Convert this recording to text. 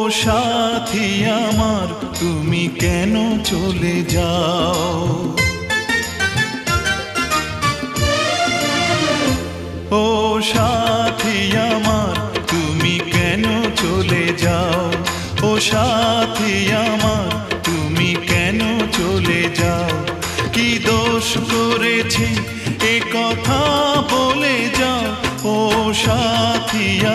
সাথী আমার তুমি কেন চলে যাও? ও সাথী আমার তুমি কেন চলে যাও? ও সাথী আমার তুমি কেন চলে যাও? কি দোষ করেছি এ কথা বলে যাও। ও সাথী